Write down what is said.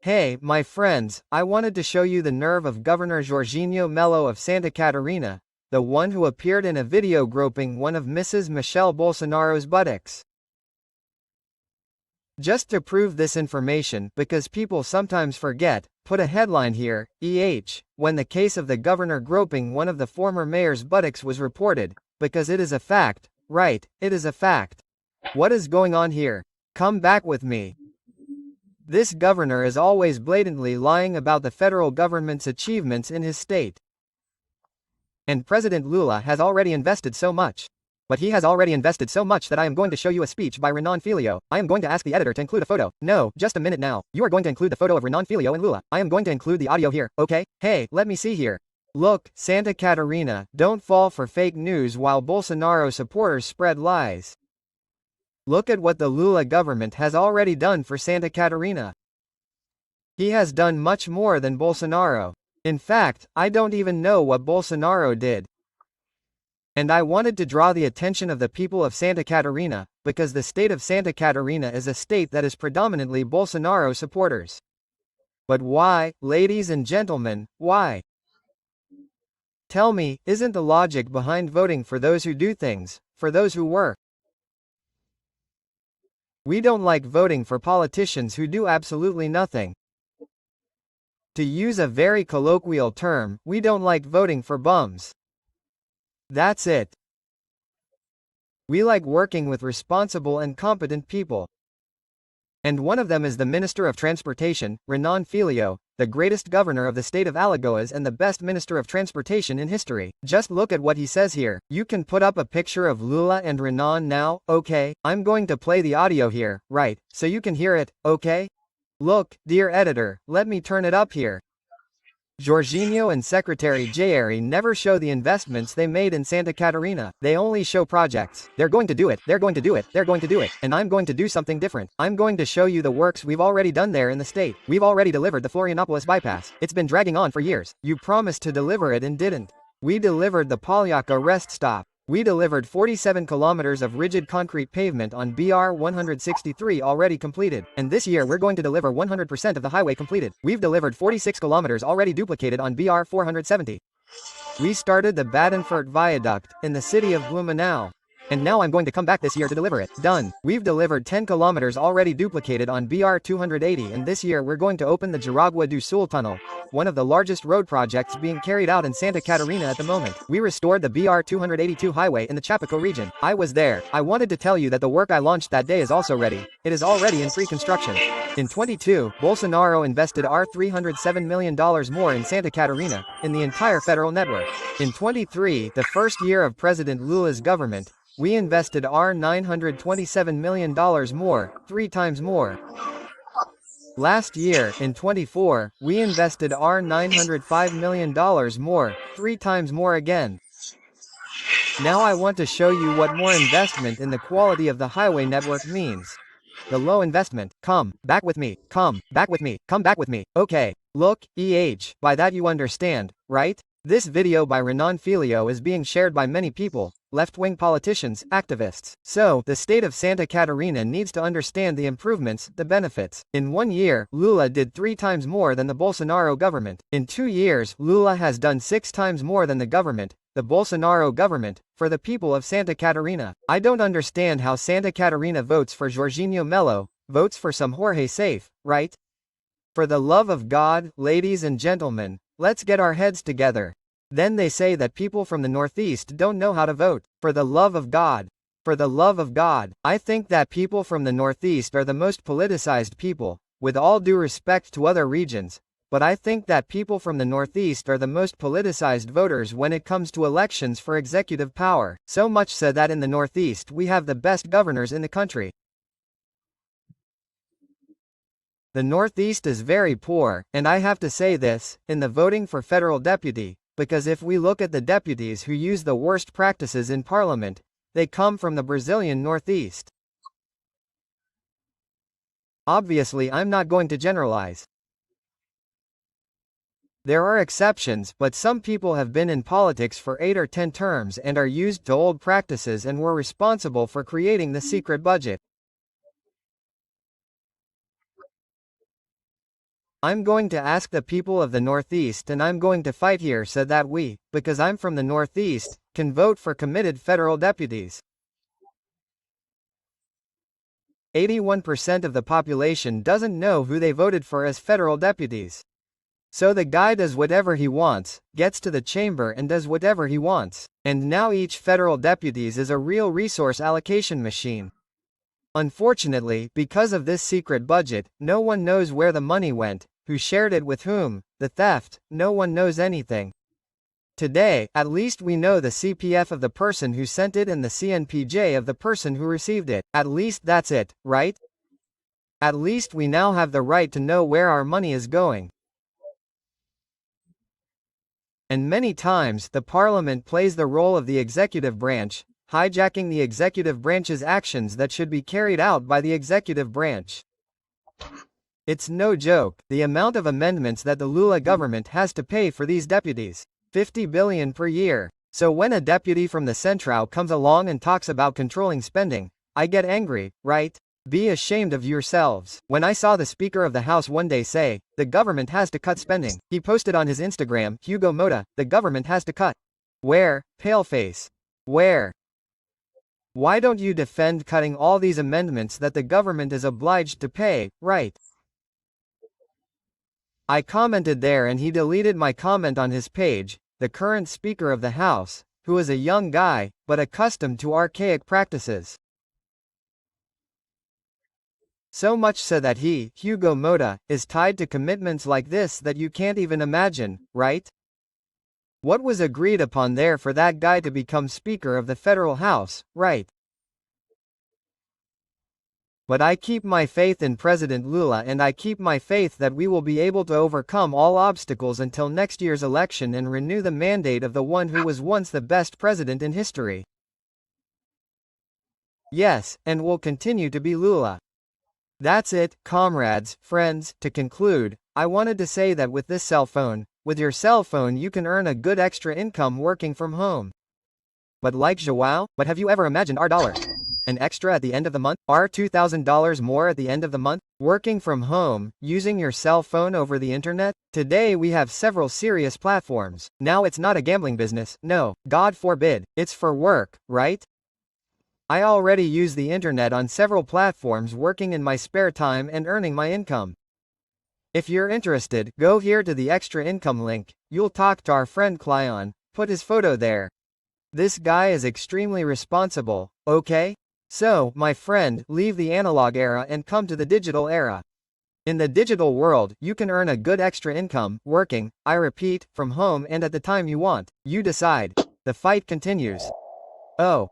Hey, my friends, I wanted to show you the nerve of Governor Jorginho Melo of Santa Catarina, the one who appeared in a video groping one of Mrs. Michelle Bolsonaro's buttocks. Just to prove this information, because people sometimes forget, put a headline here, when the case of the governor groping one of the former mayor's buttocks was reported, because it is a fact, right, it is a fact. What is going on here? Come back with me. This governor is always blatantly lying about the federal government's achievements in his state. And President Lula has already invested so much. But he has already invested so much that I am going to show you a speech by Renan Filho. I am going to ask the editor to include a photo. No, just a minute now. You are going to include the photo of Renan Filho and Lula. I am going to include the audio here, okay? Hey, let me see here. Look, Santa Catarina, don't fall for fake news while Bolsonaro supporters spread lies. Look at what the Lula government has already done for Santa Catarina. He has done much more than Bolsonaro. In fact, I don't even know what Bolsonaro did. And I wanted to draw the attention of the people of Santa Catarina, because the state of Santa Catarina is a state that is predominantly Bolsonaro supporters. But why, ladies and gentlemen, why? Tell me, isn't the logic behind voting for those who do things, for those who work? We don't like voting for politicians who do absolutely nothing. To use a very colloquial term, we don't like voting for bums. That's it. We like working with responsible and competent people. And one of them is the Minister of Transportation, Renan Filho, the greatest governor of the state of Alagoas and the best Minister of Transportation in history. Just look at what he says here. You can put up a picture of Lula and Renan now, okay? I'm going to play the audio here, right, so you can hear it, okay? Look, dear editor, let me turn it up here. Jorginho and Secretary Jair never show the investments they made in Santa Catarina. They only show projects. They're going to do it, they're going to do it, they're going to do it, and I'm going to do something different. I'm going to show you the works we've already done there in the state. We've already delivered the Florianopolis bypass. It's been dragging on for years. You promised to deliver it and didn't. We delivered the Palhaca rest stop. We delivered 47 kilometers of rigid concrete pavement on BR 163 already completed. And this year we're going to deliver 100% of the highway completed. We've delivered 46 kilometers already duplicated on BR 470. We started the Badenfurt Viaduct in the city of Blumenau. And now I'm going to come back this year to deliver it. Done. We've delivered 10 kilometers already duplicated on BR 280, and this year we're going to open the Jaraguá do Sul tunnel, one of the largest road projects being carried out in Santa Catarina at the moment. We restored the BR 282 highway in the Chapaco region. I was there. I wanted to tell you that the work I launched that day is also ready. It is already in pre-construction. In 22, Bolsonaro invested $307 million more in Santa Catarina, in the entire federal network. In 23, the first year of President Lula's government, we invested $927 million more, 3 times more. Last year, in 24, we invested $905 million more, 3 times more again. Now I want to show you what more investment in the quality of the highway network means. The low investment. Come back with me, come back with me, come back with me, okay. Look, by that you understand, right? This video by Renan Filho is being shared by many people, left-wing politicians, activists. So, the state of Santa Catarina needs to understand the improvements, the benefits. In 1 year, Lula did 3 times more than the Bolsonaro government. In 2 years, Lula has done 6 times more than the government, the Bolsonaro government, for the people of Santa Catarina. I don't understand how Santa Catarina votes for Jorginho Melo, votes for some Jorge Safe, right? For the love of God, ladies and gentlemen, let's get our heads together. Then they say that people from the Northeast don't know how to vote. For the love of God. For the love of God. I think that people from the Northeast are the most politicized people, with all due respect to other regions, but I think that people from the Northeast are the most politicized voters when it comes to elections for executive power, so much so that in the Northeast we have the best governors in the country. The Northeast is very poor, and I have to say this, in the voting for federal deputy, because if we look at the deputies who use the worst practices in parliament, they come from the Brazilian Northeast. Obviously, I'm not going to generalize. There are exceptions, but some people have been in politics for 8 or 10 terms and are used to old practices and were responsible for creating the secret budget. I'm going to ask the people of the Northeast and I'm going to fight here so that we, because I'm from the Northeast, can vote for committed federal deputies. 81% of the population doesn't know who they voted for as federal deputies. So the guy does whatever he wants, gets to the chamber and does whatever he wants. And now each federal deputies is a real resource allocation machine. Unfortunately, because of this secret budget, no one knows where the money went, who shared it with whom, the theft, no one knows anything. Today, at least we know the CPF of the person who sent it and the CNPJ of the person who received it. At least that's it, right? At least we now have the right to know where our money is going. And many times, the parliament plays the role of the executive branch, hijacking the executive branch's actions that should be carried out by the executive branch. It's no joke, the amount of amendments that the Lula government has to pay for these deputies. 50 billion per year. So when a deputy from the Central comes along and talks about controlling spending, I get angry, right? Be ashamed of yourselves. When I saw the Speaker of the House one day say, the government has to cut spending, he posted on his Instagram, Hugo Mota, the government has to cut. Where, paleface? Where? Why don't you defend cutting all these amendments that the government is obliged to pay, right? I commented there and he deleted my comment on his page. The current Speaker of the House, who is a young guy, but accustomed to archaic practices. So much so that he, Hugo Mota, is tied to commitments like this that you can't even imagine, right? What was agreed upon there for that guy to become Speaker of the Federal House, right? But I keep my faith in President Lula and I keep my faith that we will be able to overcome all obstacles until next year's election and renew the mandate of the one who was once the best president in history. Yes, and will continue to be Lula. That's it, comrades, friends. To conclude, I wanted to say that with this cell phone, with your cell phone you can earn a good extra income working from home. But like Joao, but have you ever imagined our dollar? An extra at the end of the month? Our $2,000 more at the end of the month? Working from home, using your cell phone over the internet? Today we have several serious platforms. Now it's not a gambling business, no, God forbid, it's for work, right? I already use the internet on several platforms working in my spare time and earning my income. If you're interested, go here to the extra income link, you'll talk to our friend Clyon, put his photo there. This guy is extremely responsible, okay? So, my friend, leave the analog era and come to the digital era. In the digital world, you can earn a good extra income, working, I repeat, from home and at the time you want. You decide. The fight continues. Oh.